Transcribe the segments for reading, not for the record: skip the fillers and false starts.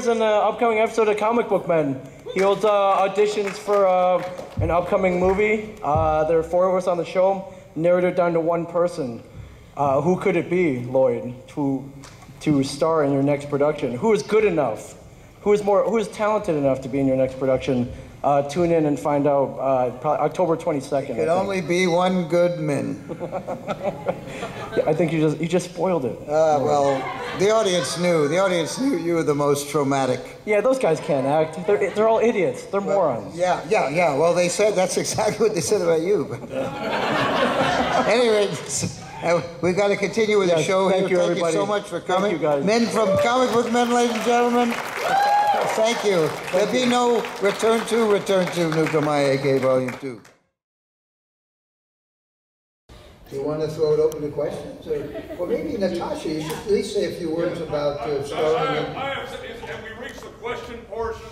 stars in an upcoming episode of Comic Book Men. He holds auditions for an upcoming movie. There are 4 of us on the show. Narrowed it down to one person. Who could it be, Lloyd, to star in your next production? Who is good enough? Who is talented enough to be in your next production? Tune in and find out probably October 22nd. It could only be one good man. Yeah, I think you just spoiled it. Well, the audience knew. The audience knew you were the most traumatic. Yeah, those guys can't act. They're all idiots. They're morons. Yeah. Well, they said that's exactly what they said about you. But anyway, we've got to continue with the show. Thank you, everybody. Thank you so much for coming. Thank you, guys. Men from Comic Book Men, ladies and gentlemen. Thank you. There'll be no Return to Nukamaya, aka Volume 2. Do you want to throw it open to questions? Or maybe, Natasha, you should at least say a few words about starring in... Have we reached the question portion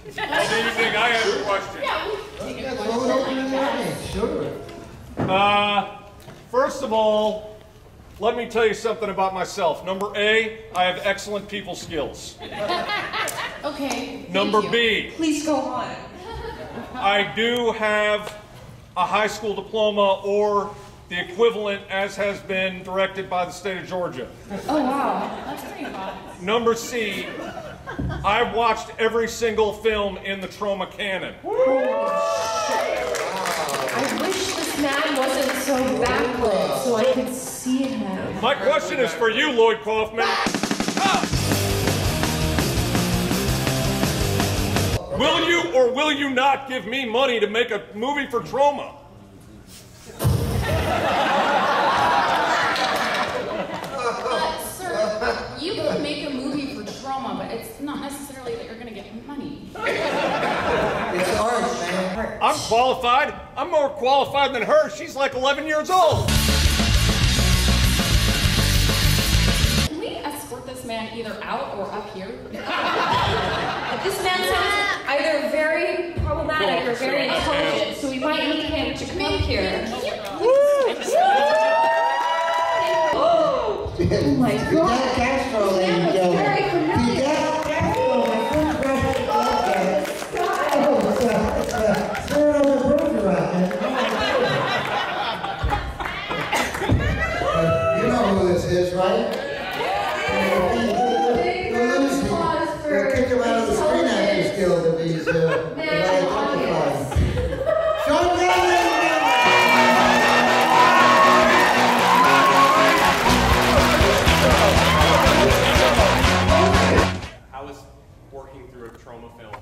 of the evening? I have a question. Yeah, throw it open to the audience, sure. First of all, let me tell you something about myself. Number A, I have excellent people skills. Okay. Number B. Please go on. I do have a high school diploma or the equivalent as has been directed by the state of Georgia. Oh, wow. That's pretty fun. Number C, I've watched every single film in the Troma canon. I wish this man wasn't so backlit so I could see him. My question is for you, Lloyd Kaufman. Will you or will you not give me money to make a movie for Troma? Sir, you can make a movie for Troma, but it's not necessarily that you're going to get money. It's art, man. I'm qualified. I'm more qualified than her. She's like 11 years old. Can we escort this man either out or up here? This man sounds either very problematic or very intelligent, so we might need him to come up here. Oh my God. Fidel Castro, ladies and gentlemen. Very familiar. Fidel Castro, my first graduate You know who this is, right? We'll kick him out of the Screen Actors Guild if he's identified. Sean Gallagher! How has working through a Troma film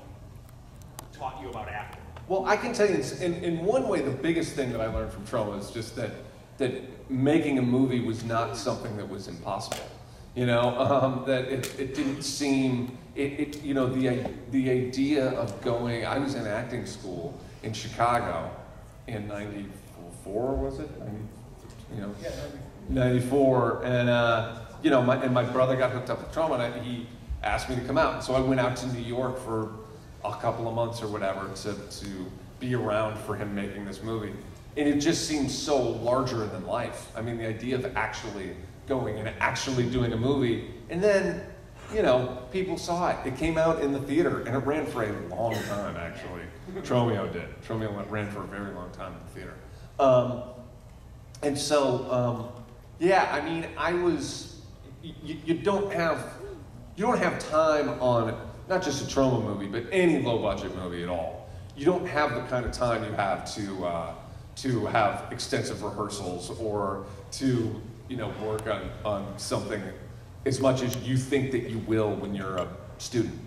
taught you about acting? Well, I can tell you this, in one way, the biggest thing that I learned from Troma is just that making a movie was not something that was impossible. You know, that it didn't seem, you know, the idea of going, I was in acting school in Chicago in 94, was it? 94, and you know, my brother got hooked up with Troma, and he asked me to come out. So I went out to New York for a couple of months or whatever to be around for him making this movie. And it just seemed so larger than life. I mean, the idea of actually going and actually doing a movie, and then, you know, people saw it. It came out in the theater, and it ran for a long time, actually. Tromeo did. Tromeo ran for a very long time in the theater. And so, yeah, I mean, you don't have time on, not just a Troma movie, but any low-budget movie at all. You don't have the kind of time you have to have extensive rehearsals or to, you know, work on something as much as you think that you will when you're a student,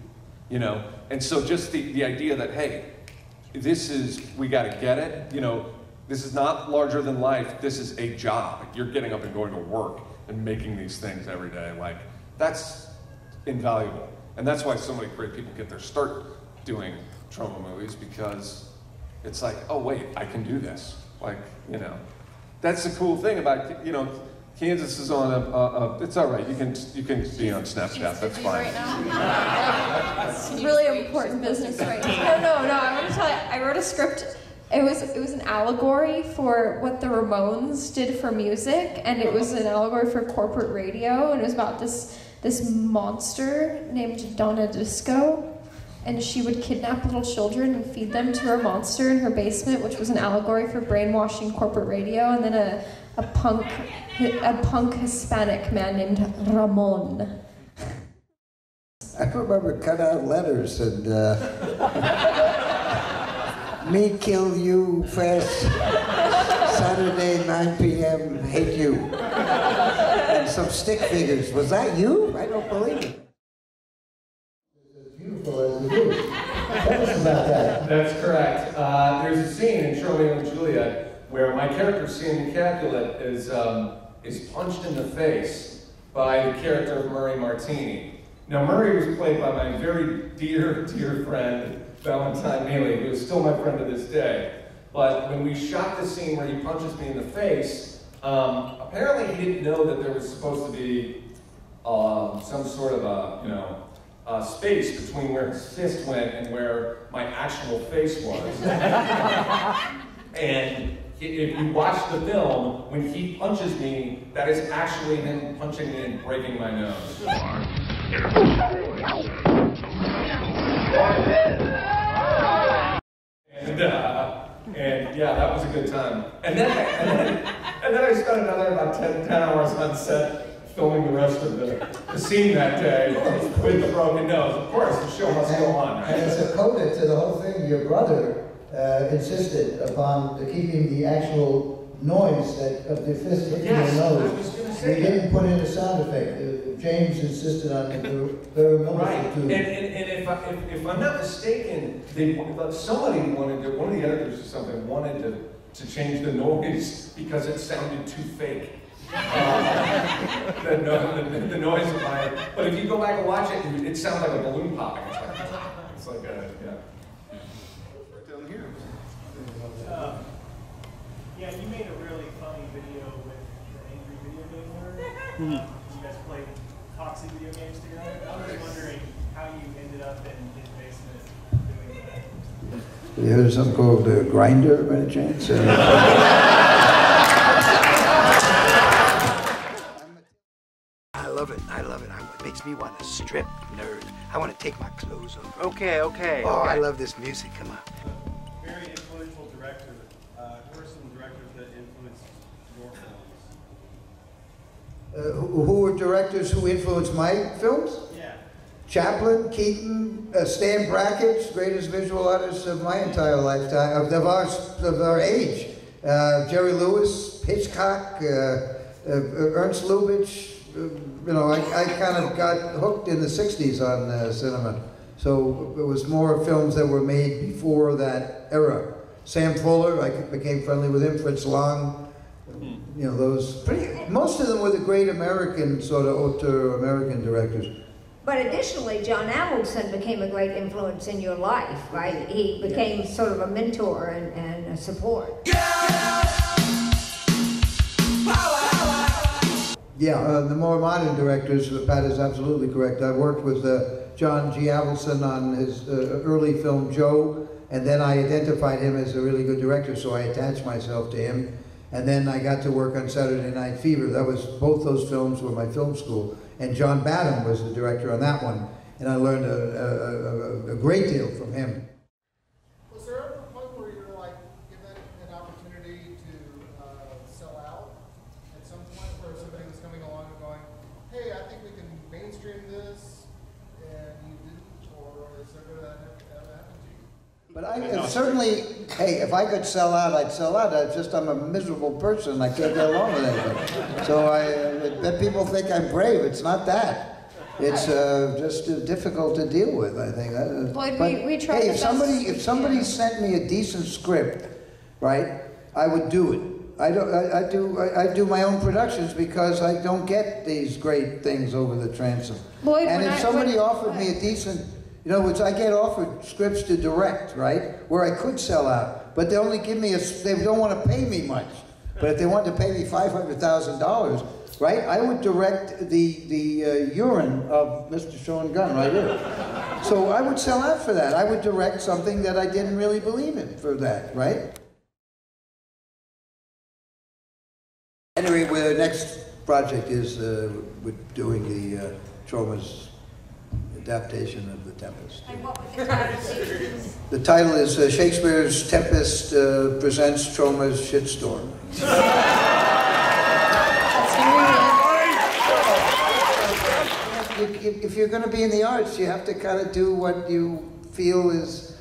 you know? And so just the idea that, hey, we gotta get it, you know, this is not larger than life, this is a job. You're getting up and going to work and making these things every day. Like, that's invaluable. And that's why so many great people get their start doing Troma movies, because it's like, oh wait, I can do this. Like, you know, that's the cool thing about, you know, Kansas is on it's all right, you can be on Snapchat, that's fine. Right now. It's really important business right now. No, I want to tell you, I wrote a script. It was an allegory for what the Ramones did for music, and it was an allegory for corporate radio, and it was about this this monster named Donna Disco, and she would kidnap little children and feed them to her monster in her basement, which was an allegory for brainwashing corporate radio. And then a punk Hispanic man named Ramon. I remember cut out letters and me kill you fast, Saturday 9 p.m. hate you. And some stick figures. Was that you? I don't believe it. Beautiful as it is. Tell us about that. That's correct. There's a scene in Romeo and Juliet where my character, Sandy Capulet, is punched in the face by the character of Murray Martini. Now, Murray was played by my very dear, dear friend, Valentine Neely, who is still my friend to this day. But when we shot the scene where he punches me in the face, apparently he didn't know that there was supposed to be some sort of a space between where his fist went and where my actual face was. And if you watch the film, when he punches me, that is actually him punching me and breaking my nose. And yeah, that was a good time. And then I spent another about 10 hours on set filming the rest of the scene that day with the broken nose. Of course, the show must go on. Right? And as a coda to the whole thing, your brother insisted upon keeping the actual noise of the fist hitting your nose. We didn't put in a sound effect. James insisted on it. Very noticeable Right. too. And if I'm not mistaken, somebody wanted to, one of the editors or something wanted to change the noise because it sounded too fake. The noise of my, but if you go back and watch it, it sounds like a balloon popping. It's like a, yeah. Right down here. Yeah, you made a really funny video with the Angry Video Game Nerd. You guys played toxic video games together. I was wondering how you ended up in his basement doing that. You heard something called Grinder by any chance? I love it. It makes me want to strip, nerd. I want to take my clothes off. Okay. I love this music. Come on. Very influential director. Who are some directors that influenced your films? Who were directors who influenced my films? Yeah. Chaplin, Keaton, Stan Brackett's greatest visual artists of my entire lifetime, of our age. Jerry Lewis, Hitchcock, Ernst Lubitsch. I kind of got hooked in the 60s on cinema. So it was more films that were made before that era. Sam Fuller, I became friendly with him, Fritz Lang. Most of them were the great American, sort of auteur American directors. But additionally, John Avildsen became a great influence in your life, right? He became sort of a mentor and a support. Yeah, the more modern directors, Pat is absolutely correct. I worked with John G. Avildsen on his early film, Joe, and then I identified him as a really good director, so I attached myself to him. And then I got to work on Saturday Night Fever. Both those films were my film school. And John Badham was the director on that one. And I learned a great deal from him. Was there ever a point where you were like given an opportunity to sell out at some point, where somebody was coming along and going, hey, I think we can mainstream this, and you didn't, or is there going to ever happen to you? But I certainly, hey, if I could sell out, I'd sell out. I'm a miserable person. I can't get along with anybody. So I bet people think I'm brave. It's not that. It's just difficult to deal with, I think. Lloyd, we try. Hey, if somebody sent me a decent script, right, I would do it. I do my own productions because I don't get these great things over the transom. Lloyd, and if somebody offered me a decent, in other words, I get offered scripts to direct, right, where I could sell out, but they only give me they don't want to pay me much. But if they wanted to pay me $500,000, right, I would direct the urine of Mr. Sean Gunn right here. So I would sell out for that. I would direct something that I didn't really believe in for that, right? Anyway, the next project is we're doing the Troma's adaptation of The Tempest. And what was the title? The title is Shakespeare's Tempest presents Troma's Shitstorm. If you're going to be in the arts, you have to kind of do what you feel is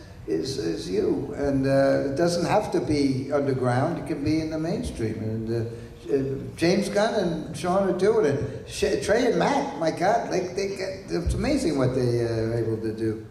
you, and it doesn't have to be underground. It can be in the mainstream. And James Gunn and Sean are doing it. Trey and Matt, my God, it's amazing what they are able to do.